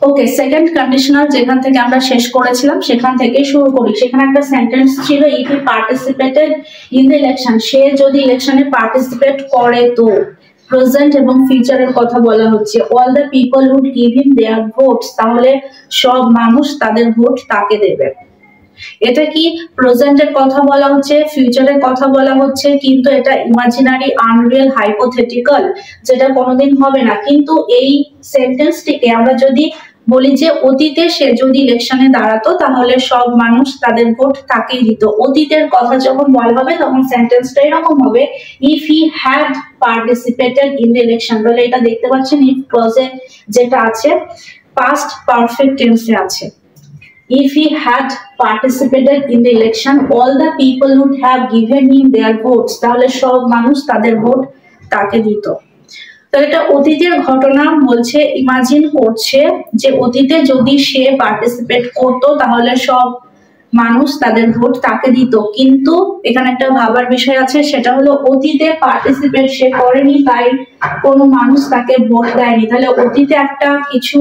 ওকে, second conditional যেখান থেকে আমরা শেষ করেছিলাম সেখান থেকে শুরু করি। সেখানে একটা সেন্টেন্স ছিল, if he participated in the election, সে যদি ইলেকশনে পার্টিসিপেট করে তো। প্রেজেন্ট এবং ফিউচারের কথা বলা হচ্ছে, all the people would give him their votes, তাহলে সব মানুষ তাদের ভোট তাকে দেবে। এটা কি প্রেজেন্টের কথা বলা হচ্ছে, ফিউচারের কথা বলা হচ্ছে, কিন্তু এটা ইমাজিনারি, আনরিয়েল, হাইপোথেটিক্যাল, যেটা কোনোদিন হবে না। কিন্তু এই সেন্টেন্সটিকে আমরা যদি বলি যে অতীতে সে যদি ইলেকশনে দাঁড়াতো তাহলে সব মানুষ তাদের ভোট তাকেই দিত, অতীতের কথা যখন বলা হবে তখন সেন্টেন্সটা এরকম হবে, if he had participated in the election. তাহলে এটা দেখতে পাচ্ছেন ইফ ক্লজে যেটা আছে পাস্ট পারফেক্ট টেন্সে আছে। If he had participated in the election, all the people would have given him their votes. তাহলে সব মানুষ তাদের ভোট তাকে দিত। তো এটা অতীতের ঘটনা বলছে, ইমাজিন করছে যে অতীতে যদি সে পার্টিসিপেট করতো তাহলে সব মানুষ তাদের ভোট তাকে দিত। কিন্তু এখানে একটা ভাবার বিষয় আছে, সেটা হলো অতীতে পার্টিসিপেট সে করেনি, তাই কোনো মানুষ তাকে ভোট দেয়নি। তাহলে অতীতে একটা কিছু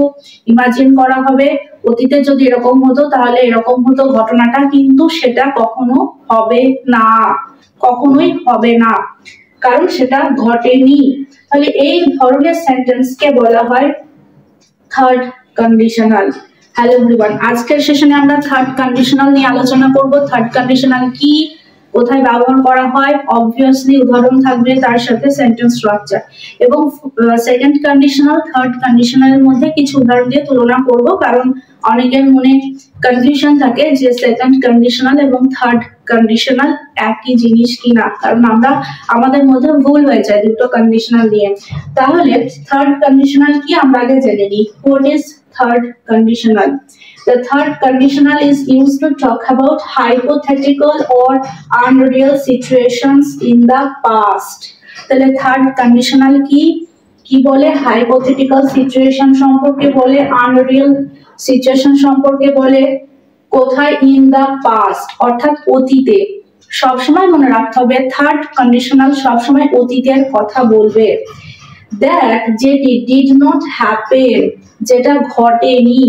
ইমাজিন করা হবে, অতীতে যদি এরকম হতো তাহলে এরকম হতো ঘটনাটা, কিন্তু সেটা কখনো হবে না, কখনোই হবে না, কারণ সেটা ঘটেনি। তাহলে এই ধরনের সেন্টেন্সকে বলা হয় থার্ড কন্ডিশনাল। হ্যালো এভরিওয়ান, আজকের সেশনে আমরা থার্ড কন্ডিশনাল নিয়ে আলোচনা করব। থার্ড কন্ডিশনাল কি, কোথায় ব্যবহার করা হয়, অবভিয়াসলি উদাহরণ থাকবে, তার সাথে সেন্টেন্স স্ট্রাকচার, এবং সেকেন্ড কন্ডিশনাল থার্ড কন্ডিশনালের মধ্যে কিছু উদাহরণ দিয়ে তুলনা করব, কারণ অনেকের মনে কনফিউশন থাকে যে সেকেন্ড কন্ডিশনাল এবং থার্ড কন্ডিশনাল একই জিনিস কিনা, কারণ আমাদের মধ্যে ভুল হয়ে যায় দুটো কন্ডিশনাল নিয়ে। তাহলে থার্ড কন্ডিশনাল কি আমরা আগে জেনে নিই। What is third conditional? The third conditional is used to talk about hypothetical or unreal situations in the past. তাহলে থার্ড কন্ডিশনাল কি বলে, হাইপোথেটিক্যাল সিচুয়েশন সম্পর্কে বলে, আনরিয়াল সিচুয়েশন সম্পর্কে বলে, কোথায়, ইন দা পাস্ট অর্থাৎ অতীতে। সবসময় মনে রাখতে হবে থার্ড কন্ডিশনাল সবসময় অতীতের কথা বলবে। দ্যাট যেটি ডিড নট হ্যাপেন, যেটা ঘটেনি,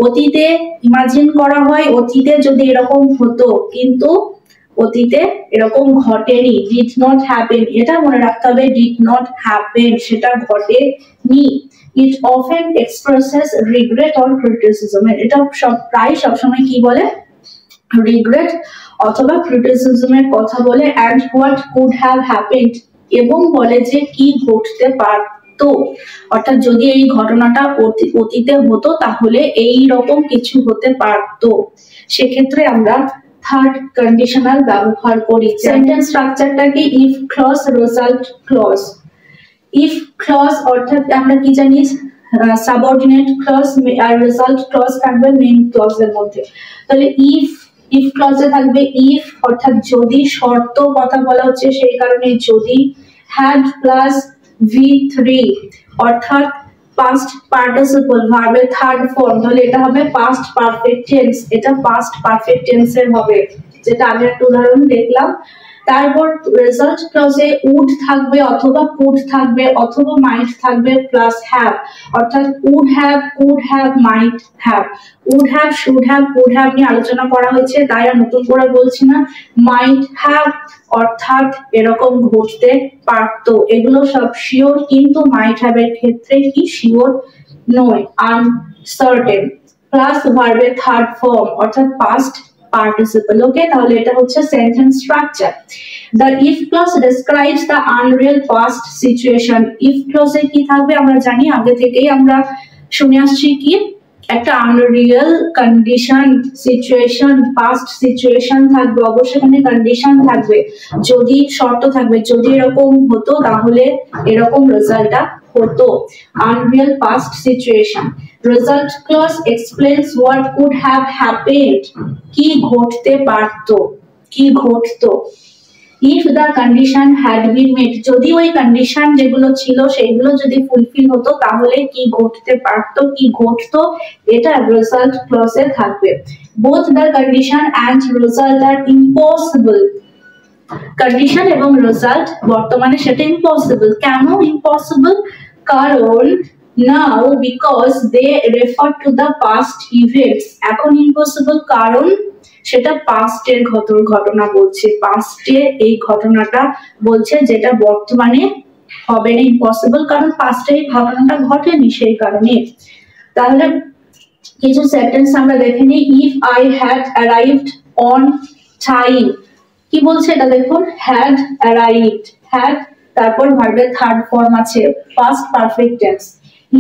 অতীতে ইমাজিন করা হয় অতীতে যদি এরকম হতো, কিন্তু অতীতে এরকম ঘটেনি, ডিড নট হ্যাপেন, এটা মনে রাখতে হবে, ডিড নট হ্যাপেন সেটা ঘটেনি। It often expresses regret or criticism, এটা প্রায় সবসময় কি বলে, রিগ্রেট অথবা ক্রিটিসিজমের কথা বলে। And what could have happened, এবং বলে যে কি ঘটতে পারতো, অর্থাৎ যদি এই ঘটনাটা অতীতে হতো তাহলে এই রকম কিছু হতে পারতো, সেক্ষেত্রে আমরা থার্ড কন্ডিশনাল ব্যবহার করি। সেন্টেন্স স্ট্রাকচারটাকে if clause, result clause. If clause অর্থাৎ আমরা কি জানি, সাবঅর্ডিনেট ক্লজ আর রেজাল্ট ক্লজ থাকবে মেইন ক্লজের মধ্যে। তাহলে ইফ ক্লজে থাকবে ইফ অর্থাৎ যদি, শর্ত কথা বলা হচ্ছে সেই কারণে যদি, হ্যাড প্লাস V3 অর্থাৎ পাস্ট পার্টিসিপল ভার্বের থার্ড ফর্ম, তাহলে এটা হবে পাস্ট পারফেক্ট টেন্স, এটা পাস্ট পারফেক্ট টেন্সের হবে, যেটা আমি একটা উদাহরণ দেখলাম। তারপর রেজাল্ট ক্লজে উড থাকবে অথবা কুড থাকবে অথবা মাইট থাকবে প্লাস হ্যাভ, অর্থাৎ would have, could have, might have. Would have, should have, could have নিয়ে আলোচনা করা হয়েছে, তাই আর নতুন করে বলছি না। মাইট হ্যাভ অর্থাৎ এরকম ঘটতে পারতো, এগুলো সব শিওর, কিন্তু মাইট হ্যাভ এর ক্ষেত্রে কি শিওর নয়, আনসার্টেন। প্লাস ভার্বের থার্ড ফর্ম অর্থাৎ পাস্ট participle. ওকে, তাহলে এটা হচ্ছে sentence structure. The if clause describes the unreal past situation. if clause এ কি থাকবে আমরা জানি, আগে থেকেই আমরা শুনে আসছি কি একটা unreal condition, situation, past situation থাকবে, অবশ্যই এখানে কন্ডিশন থাকবে, যদি শর্ত থাকবে, যদি এরকম হতো তাহলে এরকম রেজাল্টটা হতো, unreal past situation. Result clause explains what could have happened, কি ঘটতে পারতো, কি ঘটতো। if the condition had been met, যদি ওই কন্ডিশন যেগুলো ছিল সেগুলো যদি ফুলফিল হতো তাহলে কি ঘটতে পারতো, কি ঘটতো, এটা রেজাল্ট ক্লজে থাকবে। both the condition and result are impossible, condition এবং রেজাল্ট বর্তমানে সেটা ইম্পসিবল। কেন ইম্পসিবল? কারণ now because they refer to the past events. এখন impossible কারণ সেটা past এর ঘটনা বলছে, past এ এই ঘটনাটা বলছে যেটা বর্তমানে হবে না, impossible কারণ past এ এই ঘটনাটা ঘটেনি সেই কারণে। তাহলে কিছু সেন্টেন্স আমরা দেখে নিই। if I had arrived on time, কি বলছে এটা দেখুন, had arrived, had তারপর ভার্বের থার্ড ফর্ম আছে past perfect tense।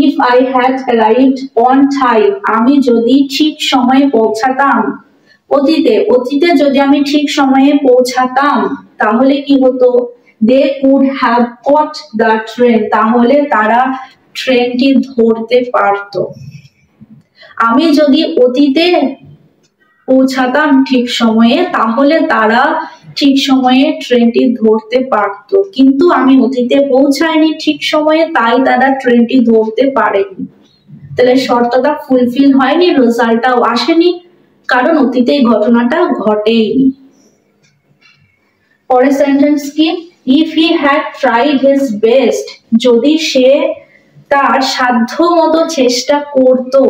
if I had arrived on time, আমি যদি ঠিক সময়ে পৌঁছাতাম, অতীতে যদি আমি ঠিক সময়ে পৌঁছাতাম তাহলে কি হতো, they could have caught the train, তাহলে তারা ট্রেনটি ধরতে পারতো। আমি যদি অতীতে পৌঁছাতাম ঠিক সময়ে তাহলে তারা ঠিক সময়ে ট্রেনটি ধরতে পারতো, কিন্তু আমি অতীতে পৌঁছাইনি ঠিক সময়ে, তাই তারা ট্রেনটি ধরতে পারেনি। তাহলে শর্তটা ফুলফিল হয়নি, রেজাল্টটাও আসেনি, কারণ অতীতে এই ঘটনাটা ঘটেইনি। পরের সেন্টেন্স কি, if he had tried his best, যদি সে তার সাধ্য মতো চেষ্টা করতো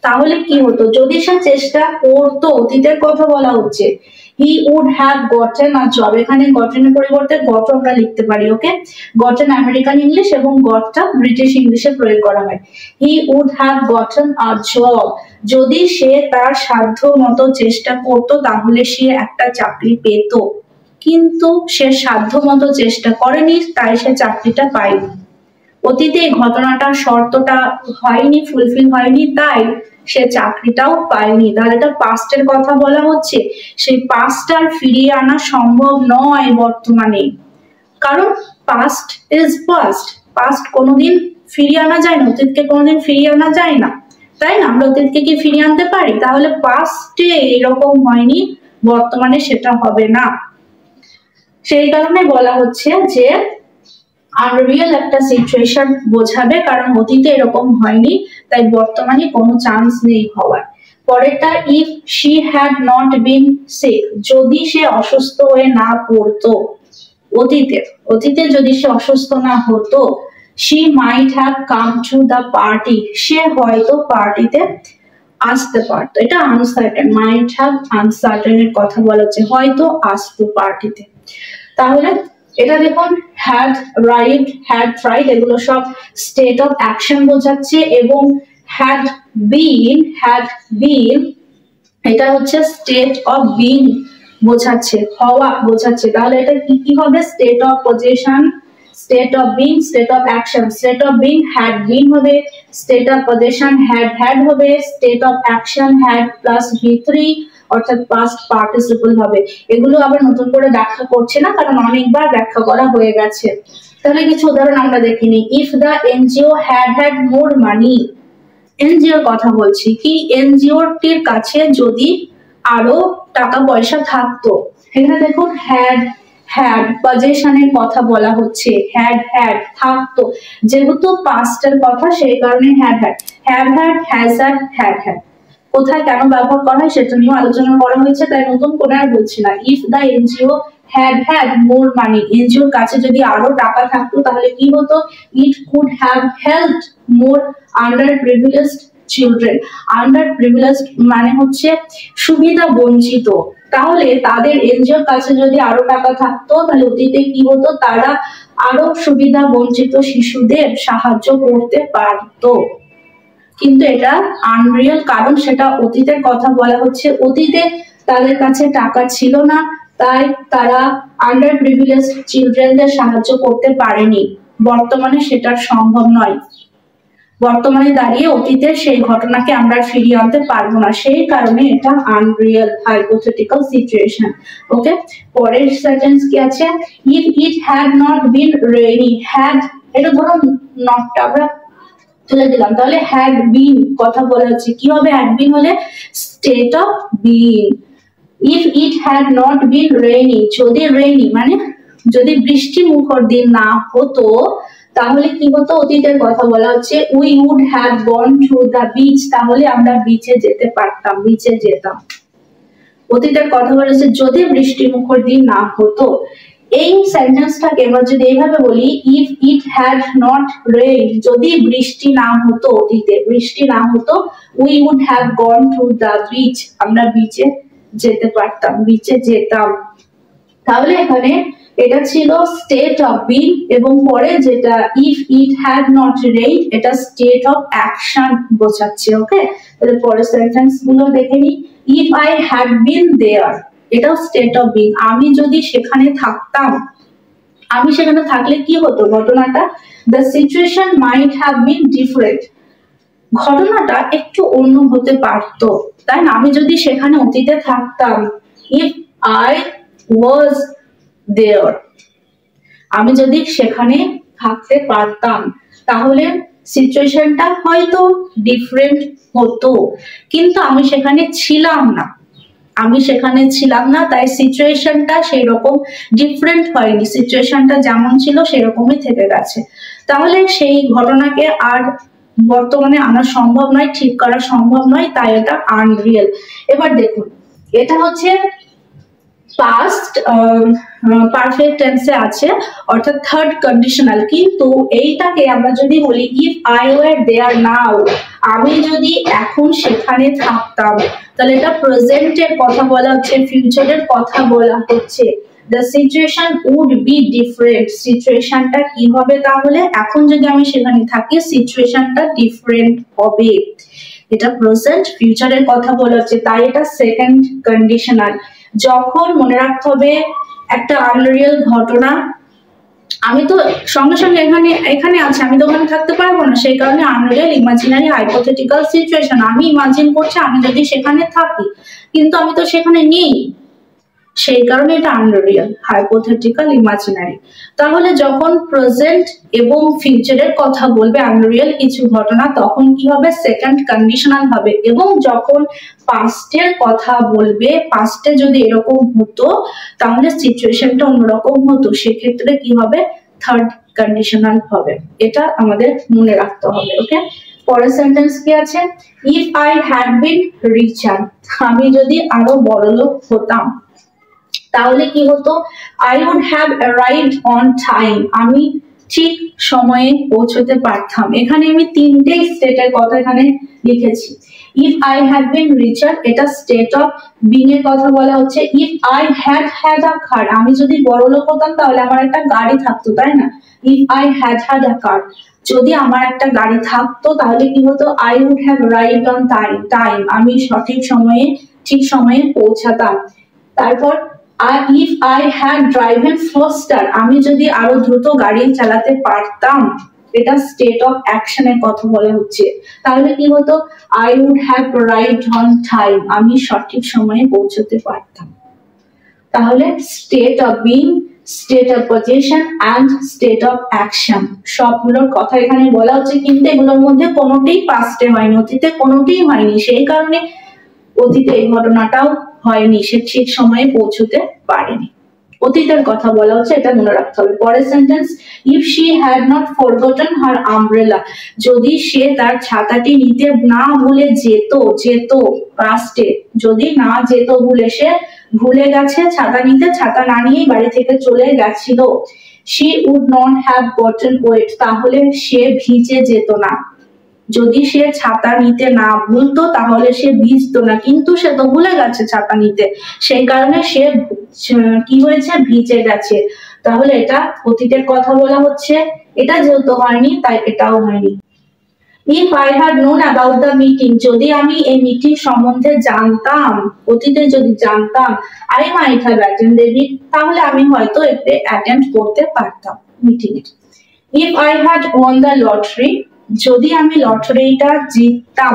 তাহলে কি হতো, যদি সে চেষ্টা করতো, অতীতের কথা বলা হচ্ছে, he would have gotten a job, এখানে gotten এর পরিবর্তে got আমরা লিখতে পারি, ওকে, gotten আমেরিকান ইংলিশ এবং gotটা ব্রিটিশ ইংলিশে প্রয়োগ করা হয়। he would have gotten a job, যদি সে তার সাধ্য মতো চেষ্টা করতো তাহলে সে একটা চাকরি পেত, কিন্তু সে সাধ্য মতো চেষ্টা করেনি তাই সে চাকরিটা পায়নি। অতীতে এই ঘটনাটা শর্তটা হয়নি, ফুলফিল হয়নি, তাই সে চাকরিটাও পায়নি। তাহলে এটা পাস্টের কথা বলা হচ্ছে, সেই পাস্ট আর ফিরিয়ে আনা সম্ভব নয় বর্তমানে, কারণ পাস্ট ইজ পাস্ট, পাস্ট কোনোদিন ফিরিয়ে আনা যায় না, অতীতকে কোনোদিন ফিরিয়ে আনা যায় না, তাই না? আমরা অতীতকে কি ফিরিয়ে আনতে পারি? তাহলে পাস্টে এরকম হয়নি, বর্তমানে সেটা হবে না। সেই কারণে বলা হচ্ছে যে আনরিয়েল একটা সিচুয়েশন বোঝাবে, কারণ অতীতে এরকম হয়নি, তাই বর্তমানে কোনো চান্স নেই হওয়ার। পরেরটা, if she had not been sick, যদি সে অসুস্থ হয়ে না পড়তো, অতীতে যদি সে অসুস্থ না হতো, she might have come to the party, সে হয়তো পার্টিতে আসতে পারতো। এটা আনসার্টেন, might have আনসার্টেন এর কথা বলা হচ্ছে, হয়তো আসতো পার্টিতে। তাহলে এটা দেখুন, had arrived, had tried এগুলো সব স্টেট অফ অ্যাকশন বোঝাচ্ছে, এবং had been এটা হচ্ছে স্টেট অফ বিং বোঝাচ্ছে, হওয়া বোঝাচ্ছে। তাহলে এটা কি হবে, state of position, state of being, state of action. State of being had been হবে, স্টেট অফ পজিশন had হবে, state of action had plus V3 অর্থাৎ পাস্ট পার্টিসিপল হবে। এগুলো আবার নতুন করে ব্যাখ্যা করছে না, কারণ অনেকবার ব্যাখ্যা করা হয়ে গেছে। তাহলে কিছু উদাহরণ আমরা দেখিনি। If the NGO had more money, এনজিওর কথা বলছি, কি এনজিওটির কাছে যদি আরো টাকা পয়সা থাকতো। এখানে দেখুন হ্যাড পজিশনের কথা বলা হচ্ছে, হ্যাড থাকতো, যেহেতু পাস্টের কথা সেই কারণে হ্যাজ হ্যাড কোথায় কেন ব্যবহার করা হয় সেটা নিয়ে আলোচনা করা হয়েছে, তাই নতুন করে আর বলছি না। If the NGO had more money, এনজিওর কাছে যদি আরো টাকা থাকতো তাহলে কি হতো, it could have helped more underprivileged children, underprivileged মানে হচ্ছে সুবিধা বঞ্চিত। তাহলে তাদের এনজিওর কাছে যদি আরো টাকা থাকতো তাহলে অতীতে কি হতো, তারা আরো সুবিধা বঞ্চিত শিশুদের সাহায্য করতে পারতো, কিন্তু এটা আনরিয়েল, কারণ সেটা অতীতের কথা বলা হচ্ছে, অতীতে তাদের কাছে টাকা ছিল না, তাই তারা আন্ডার প্রিভিলেজড চিলড্রেনদের সাহায্য করতে পারেনি। বর্তমানে সেটা সম্ভব নয়, বর্তমানে দাঁড়িয়ে অতীতের সেই ঘটনাকে আমরা ফিরিয়ে আনতে পারবো না, সেই কারণে এটা আনরিয়েল হাইপোথেটিক্যাল সিচুয়েশন। ওকে, পরের সেন্টেন্স কি আছে, if it had not bin rainy, had এটা ধরুন নটটা আমরা তুলে দিলাম, তাহলে হ্যাড বিন কথা বলা হচ্ছে, কি হবে, হ্যাড বিন হলে state of being. If it had not bin rainy, যদি রেইনি মানে যদি বৃষ্টি মুখর দিন না হতো তাহলে কি হতো, অতীতের কথা বলা হচ্ছে, we would have gone to the beach, তাহলে আমরা বিচে যেতে পারতাম, বিচে যেতাম। অতীতের কথা বলেছে যদি বৃষ্টি মুখর দিন না হতো। এই সেন্টেন্সটাকে আমরা যদি এইভাবে বলি, if it had not rain, যদি বৃষ্টি না হতো, অতীতে বৃষ্টি না হতো, we would have gone to the beach, আমরা বিচে যেতে পারতাম, বিচে যেতাম। তাহলে এখানে এটা ছিল স্টেট অফ বিং, এবং পরে যেটা if it had not rain, এটা স্টেট অফ অ্যাকশন বোঝাচ্ছে। ওকে, তাহলে পরের সেন্টেন্স গুলো দেখে নি। ইফ আই হ্যাড বিন দেয়ার, এটাও স্টেট অফ বিং, আমি যদি সেখানে থাকতাম, আমি সেখানে থাকলে কি হতো ঘটনাটা, the situation might have been different, ঘটনাটা একটু অন্য হতে পারতো, তাই না? আমি যদি সেখানে অতীতে থাকতাম, ইফ আই ওয়াজ দেয়ার, আমি যদি সেখানে থাকতে পারতাম, তাহলে সিচুয়েশনটা হয়তো ডিফারেন্ট হতো, কিন্তু আমি সেখানে ছিলাম না, আমি সেখানে ছিলাম না, তাই সিচুয়েশনটা সেই রকম ডিফারেন্ট হয়নি, সিচুয়েশনটা যেমন ছিল সেরকমই থেকে গেছে। তাহলে সেই ঘটনাকে আর বর্তমানে আনা সম্ভব নয়, ঠিক করা সম্ভব নয়, তাই এটা আনরিয়েল। এবার দেখুন, এটা হচ্ছে পাস্ট পারফেক্ট টেন্সে আছে, অর্থাৎ থার্ড কন্ডিশনাল, কিন্তু এইটাকে আমরা যদি বলি ইফ আই ওয়ার দেয়ার নাও, আমি যদি এখন সেখানে থাকতাম, তাহলে এটা প্রেজেন্টের কথা বলা হচ্ছে, ফিউচারের কথা বলা হচ্ছে। the situation would be different, সিচুয়েশনটা কি হবে, তাহলে এখন যদি আমি সেখানে থাকি সিচুয়েশনটা ডিফারেন্ট হবে। এটা প্রেজেন্ট ফিউচারের কথা বলা হচ্ছে, তাই এটা সেকেন্ড কন্ডিশনাল। যখন মনে রাখতে হবে একটা আনরিয়েল ঘটনা, আমি তো সঙ্গে সঙ্গে এখানে আছে, আমি তো ওখানে থাকতে পারবো না, সেই কারণে আনরিয়েল, ইমাজিনারি, হাইপোথেটিক্যাল সিচুয়েশন, আমি ইমাজিন করছি আমি যদি সেখানে থাকি, কিন্তু আমি তো সেখানে নেই, সেই কারণে এটা আনরিয়েল, হাইপোথেটিক্যাল, ইমাজিনারি। তাহলে যখন প্রেজেন্ট এবং ফিউচারের কথা বলবে আনরিয়েল কিছু ঘটনা, তখন কি হবে, সেকেন্ড কন্ডিশনাল হবে। এবং যখন পাস্টের কথা বলবে, পাস্টে যদি এরকম হতো তাহলে সিচুয়েশনটা অন্যরকম হতো, সেক্ষেত্রে কি হবে, থার্ড কন্ডিশনাল হবে। এটা আমাদের মনে রাখতে হবে। ওকে, পরের সেন্টেন্স কি আছে, if I had been richer, আমি যদি আরো বড়লোক হতাম, তাহলে কি হতো, I would have arrived on time, আমি ঠিক সময়ে পৌঁছতে পারতাম। এখানে আমি তিনটে স্টেটের কথা এখানে লিখেছি। If I had been richer, এটা স্টেট অফ বিং এর কথা বলা হচ্ছে। If I had had a car, আমি যদি বড়লোক হতাম তাহলে আমার একটা গাড়ি থাকতো, তাই না? If I had had a car, যদি আমার একটা গাড়ি থাকতো তাহলে কি হতো, I would have arrived on time, আমি সঠিক সময়ে ঠিক সময়ে পৌঁছাতাম। তারপর if I had driven faster, আমি যদি আরো দ্রুত গাড়ি চালাতে পারতাম, এটা স্টেট অফ অ্যাকশনের কথা বলা হচ্ছে। তাহলে কি হতো, I would have arrived on time, আমি সঠিক সময়ে পৌঁছতে পারতাম। তাহলে state of being, state of position and state of action, সবগুলোর কথা এখানে বলা হচ্ছে, কিন্তু এগুলোর মধ্যে কোনোটাই পাস্টে হয়নি, অতীতে কোনোটাই হয়নি, সেই কারণে অতীতে এই ঘটনাটাও হয়নি, সে ঠিক সময়ে পৌঁছতে পারেনি, অতীতের কথা বলা হচ্ছে, এটা মনে রাখতে হবে। পরের sentence, if she had not forgotten her umbrella, যদি সে তার ছাতাটি নিতে না ভুলে যেত, পাস্টে, যদি না যেত ভুলে, সে ভুলে গেছে ছাতা নিতে, ছাতা না নিয়ে বাড়ি থেকে চলে গেছিল। She would not have gotten wet, তাহলে সে ভিজে যেত না, যদি সে ছাতা নিতে না ভুলতো তাহলে সে ভিজতো না, কিন্তু সে তো ভুলে গেছে ছাতা নিতে, সেই কারণে সে কি হয়েছে, ভিজে গেছে। তাহলে এটা অতীতের কথা বলা হচ্ছে, এটা যেহেতু হয়নি তাই এটাও হয়নি। If I had known about the meeting, যদি আমি এই মিটিং সম্বন্ধে জানতাম, অতীতে যদি জানতাম, আই মাইট হ্যাভ অ্যাটেন্ডেড ইট, তাহলে আমি হয়তো এতে অ্যাটেন্ড করতে পারতাম meeting A. If I had one the lottery, যদি আমি লটারিটা জিততাম,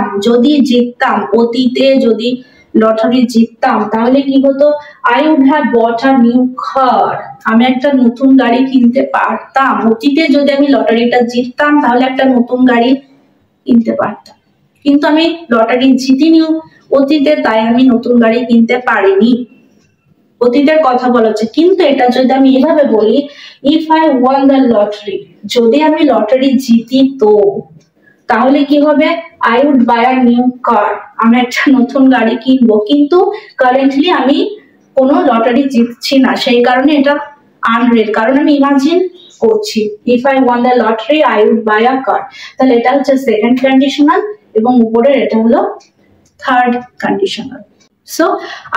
অতীতে যদি লটারি জিততাম তাহলে কি হতো, I would have bought a new car, আমি একটা নতুন গাড়ি কিনতে পারতাম, অতীতে যদি আমি লটারিটা জিততাম তাহলে একটা নতুন গাড়ি কিনতে পারতাম, কিন্তু আমি লটারি জিতিনি অতীতে, তাই আমি নতুন গাড়ি কিনতে পারিনি, অতীতের কথা বলা হচ্ছে। কিন্তু এটা যদি আমি এভাবে বলি, if I won the lottery, যদি আমি লটারি জিতি তো, তাহলে কি হবে, I would buy a new car, আমি একটা নতুন গাড়ি কিনবো, কিন্তু কারেন্টলি আমি কোনো লটারি জিতছি না, সেই কারণে এটা আনরিয়েল, কারণ আমি ইমাজিন করছি if I won the lottery I would buy a car. তাহলে এটা হচ্ছে সেকেন্ড কন্ডিশনাল এবং উপরের এটা হলো থার্ড কন্ডিশনাল। সো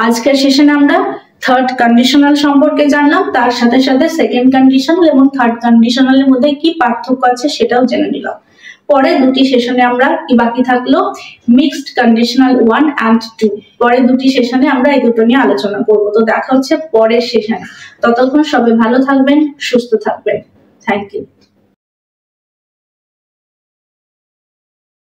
আজকের সেশনে আমরা থার্ড কন্ডিশনাল সম্পর্কে জানলাম, তার সাথে সাথে সেকেন্ড কন্ডিশনাল এবং থার্ড কন্ডিশনালের মধ্যে কি পার্থক্য আছে সেটাও জেনে নিলাম। পরে দুটি সেশনে আমরা কি বাকি থাকলো, মিক্সড কন্ডিশনাল 1 and 2। পরে দুটি সেশনে আমরা এই দুটো নিয়ে আলোচনা করব। তো দেখা হচ্ছে পরের সেশনে। ততক্ষণ সবাই ভালো থাকবেন, সুস্থ থাকবেন। Thank you.